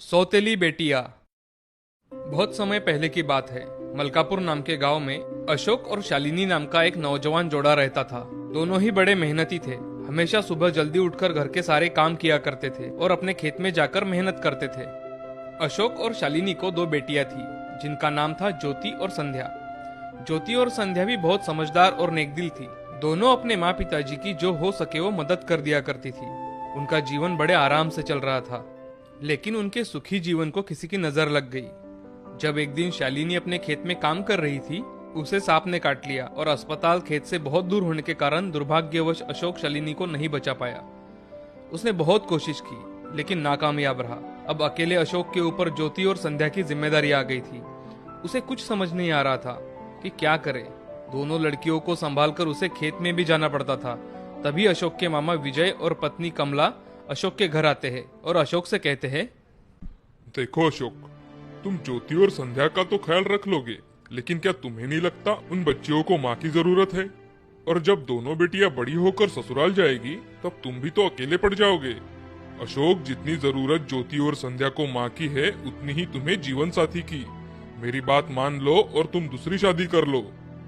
सौतेली बेटिया। बहुत समय पहले की बात है। मलकापुर नाम के गांव में अशोक और शालिनी नाम का एक नौजवान जोड़ा रहता था। दोनों ही बड़े मेहनती थे। हमेशा सुबह जल्दी उठकर घर के सारे काम किया करते थे और अपने खेत में जाकर मेहनत करते थे। अशोक और शालिनी को दो बेटियां थी जिनका नाम था ज्योति और संध्या। ज्योति और संध्या भी बहुत समझदार और नेकदिल थी। दोनों अपने माँ पिताजी की जो हो सके वो मदद कर दिया करती थी। उनका जीवन बड़े आराम से चल रहा था, लेकिन उनके सुखी जीवन को किसी की नजर लग गई। जब एक दिन शालिनी अपने खेत में काम कर रही थी, उसे सांप ने काट लिया और अस्पताल खेत से बहुत दूर होने के कारण दुर्भाग्यवश अशोक शालिनी को नहीं बचा पाया। उसने बहुत कोशिश की लेकिन नाकामयाब रहा। अब अकेले अशोक के ऊपर ज्योति और संध्या की जिम्मेदारी आ गई थी। उसे कुछ समझ नहीं आ रहा था कि क्या करे। दोनों लड़कियों को संभालकर उसे खेत में भी जाना पड़ता था। तभी अशोक के मामा विजय और पत्नी कमला अशोक के घर आते हैं और अशोक से कहते हैं, देखो अशोक, तुम ज्योति और संध्या का तो ख्याल रख लोगे, लेकिन क्या तुम्हें नहीं लगता उन बच्चियों को माँ की जरूरत है? और जब दोनों बेटियां बड़ी होकर ससुराल जाएगी तब तुम भी तो अकेले पड़ जाओगे। अशोक, जितनी जरूरत ज्योति और संध्या को माँ की है उतनी ही तुम्हें जीवन साथी की। मेरी बात मान लो और तुम दूसरी शादी कर लो।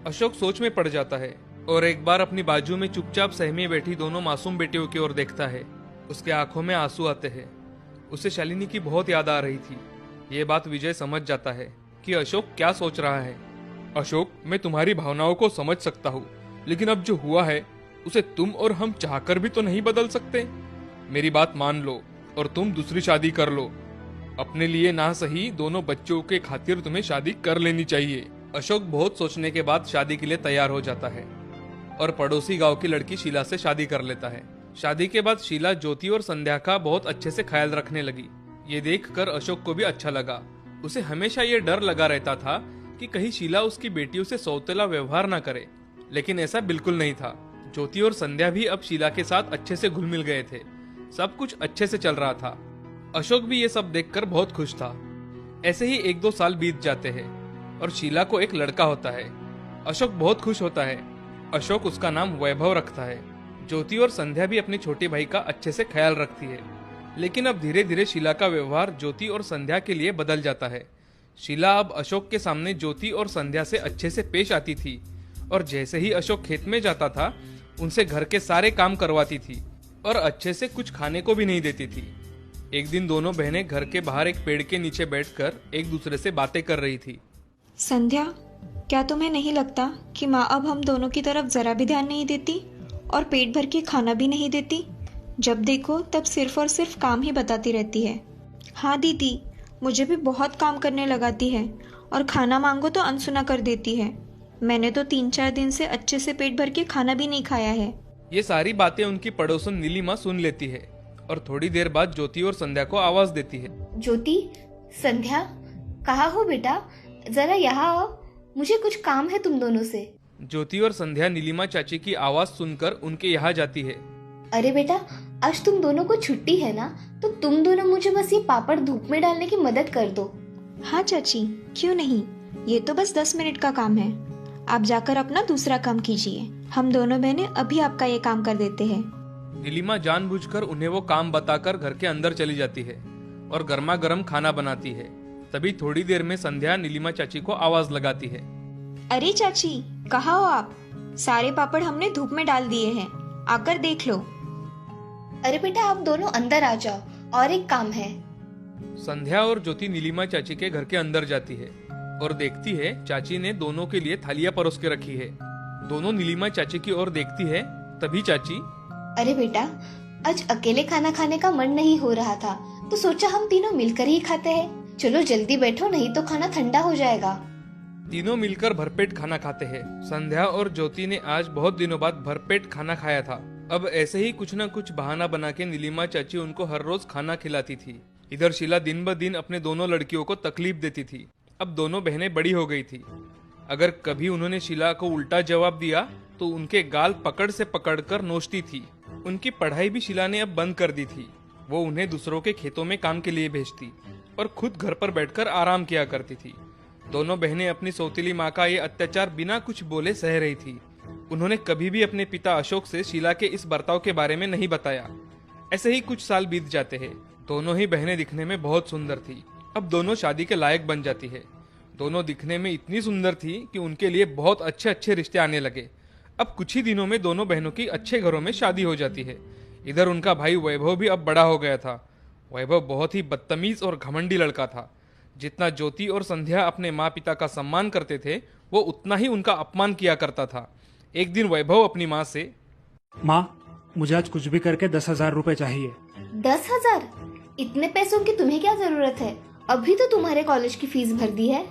अशोक सोच में पड़ जाता है और एक बार अपनी बाजू में चुपचाप सहमी बैठी दोनों मासूम बेटियों की ओर देखता है। उसके आंखों में आंसू आते हैं। उसे शालिनी की बहुत याद आ रही थी। ये बात विजय समझ जाता है कि अशोक क्या सोच रहा है। अशोक, मैं तुम्हारी भावनाओं को समझ सकता हूँ, लेकिन अब जो हुआ है उसे तुम और हम चाहकर भी तो नहीं बदल सकते। मेरी बात मान लो और तुम दूसरी शादी कर लो। अपने लिए ना सही, दोनों बच्चों के खातिर तुम्हें शादी कर लेनी चाहिए। अशोक बहुत सोचने के बाद शादी के लिए तैयार हो जाता है और पड़ोसी गांव की लड़की शीला से शादी कर लेता है। शादी के बाद शीला ज्योति और संध्या का बहुत अच्छे से ख्याल रखने लगी। ये देखकर अशोक को भी अच्छा लगा। उसे हमेशा ये डर लगा रहता था कि कहीं शीला उसकी बेटियों से सौतेला व्यवहार ना करे, लेकिन ऐसा बिल्कुल नहीं था। ज्योति और संध्या भी अब शीला के साथ अच्छे से घुल मिल गए थे। सब कुछ अच्छे से चल रहा था। अशोक भी ये सब देखकर बहुत खुश था। ऐसे ही 1-2 साल बीत जाते हैं और शीला को एक लड़का होता है। अशोक बहुत खुश होता है। अशोक उसका नाम वैभव रखता है। ज्योति और संध्या भी अपने छोटे भाई का अच्छे से ख्याल रखती है, लेकिन अब धीरे धीरे शीला का व्यवहार ज्योति और संध्या के लिए बदल जाता है। शीला अब अशोक के सामने ज्योति और संध्या से अच्छे से पेश आती थी और जैसे ही अशोक खेत में जाता था उनसे घर के सारे काम करवाती थी और अच्छे से कुछ खाने को भी नहीं देती थी। एक दिन दोनों बहनें घर के बाहर एक पेड़ के नीचे बैठकर एक दूसरे से बातें कर रही थी। संध्या, क्या तुम्हें नहीं लगता कि माँ अब हम दोनों की तरफ जरा भी ध्यान नहीं देती और पेट भर के खाना भी नहीं देती? जब देखो तब सिर्फ और सिर्फ काम ही बताती रहती है। हाँ दीदी, मुझे भी बहुत काम करने लगाती है और खाना मांगो तो अनसुना कर देती है। मैंने तो 3-4 दिन से अच्छे से पेट भर के खाना भी नहीं खाया है। ये सारी बातें उनकी पड़ोसन नीलिमा सुन लेती है और थोड़ी देर बाद ज्योति और संध्या को आवाज देती है। ज्योति, संध्या, कहाँ हो बेटा? जरा यहाँ आओ, मुझे कुछ काम है तुम दोनों से। ज्योति और संध्या नीलिमा चाची की आवाज सुनकर उनके यहाँ जाती है। अरे बेटा, आज तुम दोनों को छुट्टी है ना, तो तुम दोनों मुझे बस ये पापड़ धूप में डालने की मदद कर दो। हाँ चाची, क्यों नहीं, ये तो बस 10 मिनट का काम है। आप जाकर अपना दूसरा काम कीजिए, हम दोनों बहनें अभी आपका ये काम कर देते हैं। नीलिमा जानबूझकर उन्हें वो काम बताकर घर के अंदर चली जाती है और गर्मा गर्म खाना बनाती है। तभी थोड़ी देर में संध्या नीलिमा चाची को आवाज लगाती है। अरे चाची, कहाँ हो आप? सारे पापड़ हमने धूप में डाल दिए हैं, आकर देख लो। अरे बेटा, आप दोनों अंदर आ जाओ, और एक काम है। संध्या और ज्योति नीलिमा चाची के घर के अंदर जाती है और देखती है चाची ने दोनों के लिए थालियां परोस के रखी है। दोनों नीलिमा चाची की ओर देखती है। तभी चाची, अरे बेटा, आज अकेले खाना खाने का मन नहीं हो रहा था, तो सोचा हम तीनों मिलकर ही खाते हैं। चलो जल्दी बैठो, नहीं तो खाना ठंडा हो जाएगा। तीनों मिलकर भरपेट खाना खाते हैं। संध्या और ज्योति ने आज बहुत दिनों बाद भरपेट खाना खाया था। अब ऐसे ही कुछ न कुछ बहाना बना के नीलिमा चाची उनको हर रोज खाना खिलाती थी। इधर शीला दिन ब दिन अपने दोनों लड़कियों को तकलीफ देती थी। अब दोनों बहनें बड़ी हो गई थी। अगर कभी उन्होंने शीला को उल्टा जवाब दिया तो उनके गाल पकड़ से पकड़कर नोचती थी। उनकी पढ़ाई भी शीला ने अब बंद कर दी थी। वो उन्हें दूसरों के खेतों में काम के लिए भेजती और खुद घर पर बैठकर आराम किया करती थी। दोनों बहनें अपनी सौतेली माँ का ये अत्याचार बिना कुछ बोले सह रही थी। उन्होंने कभी भी अपने पिता अशोक से शीला के इस बर्ताव के बारे में नहीं बताया। ऐसे ही कुछ साल बीत जाते हैं। दोनों ही बहनें दिखने में बहुत सुंदर थी। अब दोनों शादी के लायक बन जाती है। दोनों दिखने में इतनी सुंदर थी कि उनके लिए बहुत अच्छे अच्छे रिश्ते आने लगे। अब कुछ ही दिनों में दोनों बहनों की अच्छे घरों में शादी हो जाती है। इधर उनका भाई वैभव भी अब बड़ा हो गया था। वैभव बहुत ही बदतमीज और घमंडी लड़का था। जितना ज्योति और संध्या अपने माँ पिता का सम्मान करते थे, वो उतना ही उनका अपमान किया करता था। एक दिन वैभव अपनी माँ से, माँ, मुझे आज कुछ भी करके 10,000 रुपए चाहिए। 10,000? इतने पैसों की तुम्हें क्या जरूरत है? अभी तो तुम्हारे कॉलेज की फीस भर दी है।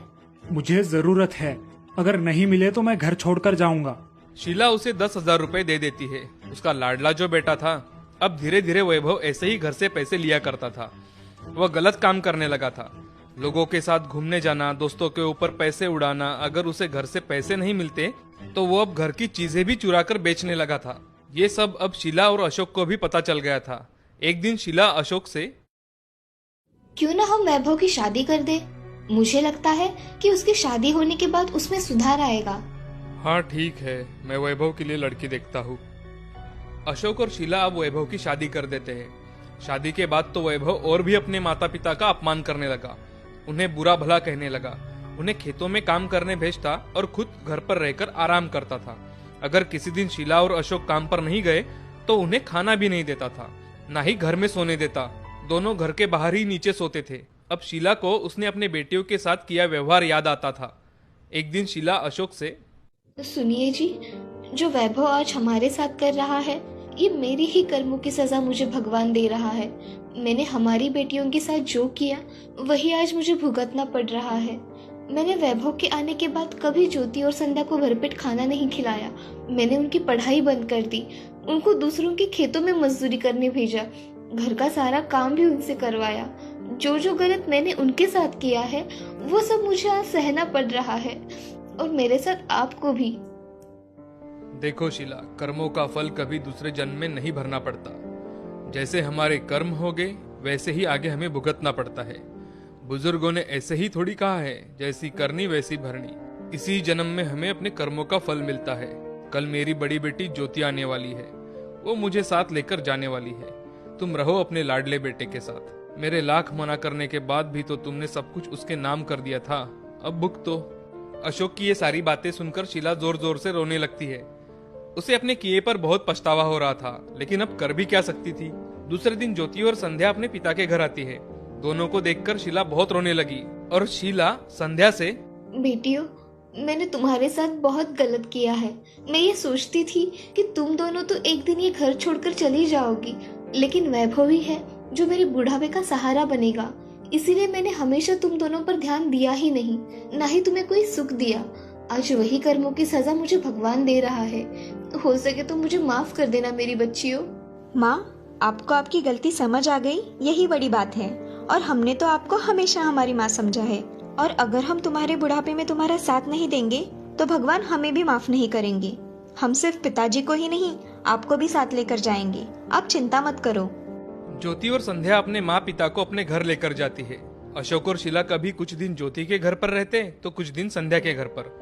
मुझे जरूरत है, अगर नहीं मिले तो मैं घर छोड़कर जाऊंगा। शीला उसे 10,000 रुपए दे देती है। उसका लाडला जो बेटा था, अब धीरे धीरे वैभव ऐसे ही घर से पैसे लिया करता था। वह गलत काम करने लगा था। लोगों के साथ घूमने जाना, दोस्तों के ऊपर पैसे उड़ाना। अगर उसे घर से पैसे नहीं मिलते तो वो अब घर की चीजें भी चुरा कर बेचने लगा था। ये सब अब शीला और अशोक को भी पता चल गया था। एक दिन शीला अशोक से, क्यों ना हम वैभव की शादी कर दे? मुझे लगता है कि उसकी शादी होने के बाद उसमें सुधार आएगा। हाँ ठीक है, मैं वैभव के लिए लड़की देखता हूँ। अशोक और शीला अब वैभव की शादी कर देते हैं। शादी के बाद तो वैभव और भी अपने माता पिता का अपमान करने लगा। उन्हें बुरा भला कहने लगा। उन्हें खेतों में काम करने भेजता और खुद घर पर रहकर आराम करता था। अगर किसी दिन शीला और अशोक काम पर नहीं गए तो उन्हें खाना भी नहीं देता था, ना ही घर में सोने देता। दोनों घर के बाहर ही नीचे सोते थे। अब शीला को उसने अपने बेटियों के साथ किया व्यवहार याद आता था। एक दिन शीला अशोक से, सुनिए जी, जो वैभव आज हमारे साथ कर रहा है, ये मेरी ही कर्मों की सजा मुझे भगवान दे रहा है। मैंने हमारी बेटियों के साथ जो किया वही आज मुझे भुगतना पड़ रहा है। मैंने वैभव के आने के बाद कभी ज्योति और संध्या को भरपेट खाना नहीं खिलाया। मैंने उनकी पढ़ाई बंद कर दी, उनको दूसरों के खेतों में मजदूरी करने भेजा, घर का सारा काम भी उनसे करवाया। जो जो गलत मैंने उनके साथ किया है वो सब मुझे आज सहना पड़ रहा है, और मेरे साथ आपको भी। देखो शीला, कर्मों का फल कभी दूसरे जन्म में नहीं भरना पड़ता। जैसे हमारे कर्म होंगे वैसे ही आगे हमें भुगतना पड़ता है। बुजुर्गों ने ऐसे ही थोड़ी कहा है, जैसी करनी वैसी भरनी। इसी जन्म में हमें अपने कर्मों का फल मिलता है। कल मेरी बड़ी बेटी ज्योति आने वाली है, वो मुझे साथ लेकर जाने वाली है। तुम रहो अपने लाडले बेटे के साथ। मेरे लाख मना करने के बाद भी तो तुमने सब कुछ उसके नाम कर दिया था, अब भुगतो। अशोक की ये सारी बातें सुनकर शीला जोर जोर से रोने लगती है। उसे अपने किए पर बहुत पछतावा हो रहा था, लेकिन अब कर भी क्या सकती थी। दूसरे दिन ज्योति और संध्या अपने पिता के घर आती है। दोनों को देखकर शीला बहुत रोने लगी और शीला संध्या से, बेटियों, मैंने तुम्हारे साथ बहुत गलत किया है। मैं ये सोचती थी कि तुम दोनों तो एक दिन ये घर छोड़कर चली जाओगी, लेकिन वैभव ही है जो मेरे बुढ़ापे का सहारा बनेगा। इसीलिए मैंने हमेशा तुम दोनों पर ध्यान दिया ही नहीं, ना ही तुम्हें कोई सुख दिया। आज वही कर्मों की सजा मुझे भगवान दे रहा है। हो सके तो मुझे माफ कर देना मेरी बच्चियों। माँ, आपको आपकी गलती समझ आ गई, यही बड़ी बात है। और हमने तो आपको हमेशा हमारी माँ समझा है, और अगर हम तुम्हारे बुढ़ापे में तुम्हारा साथ नहीं देंगे तो भगवान हमें भी माफ नहीं करेंगे। हम सिर्फ पिताजी को ही नहीं, आपको भी साथ लेकर जाएंगे। आप चिंता मत करो। ज्योति और संध्या अपने माँ पिता को अपने घर लेकर जाती है। अशोक और शीला कभी कुछ दिन ज्योति के घर पर रहते तो कुछ दिन संध्या के घर पर।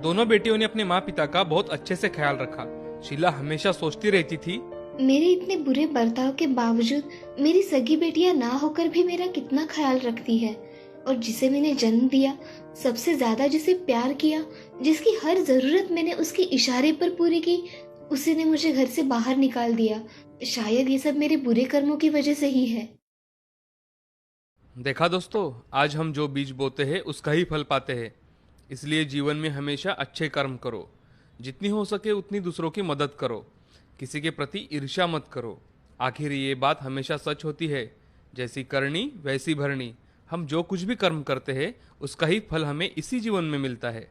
दोनों बेटियों ने अपने माँ पिता का बहुत अच्छे से ख्याल रखा। शीला हमेशा सोचती रहती थी, मेरे इतने बुरे बर्ताव के बावजूद मेरी सगी बेटियां ना होकर भी मेरा कितना ख्याल रखती है। और जिसे मैंने जन्म दिया, सबसे ज्यादा जिसे प्यार किया, जिसकी हर जरूरत मैंने उसके इशारे पर पूरी की, उसी ने मुझे घर से बाहर निकाल दिया। शायद ये सब मेरे बुरे कर्मों की वजह से ही है। देखा दोस्तों, आज हम जो बीज बोते हैं उसका ही फल पाते हैं। इसलिए जीवन में हमेशा अच्छे कर्म करो। जितनी हो सके उतनी दूसरों की मदद करो। किसी के प्रति ईर्ष्या मत करो। आखिर ये बात हमेशा सच होती है, जैसी करनी वैसी भरनी। हम जो कुछ भी कर्म करते हैं उसका ही फल हमें इसी जीवन में मिलता है।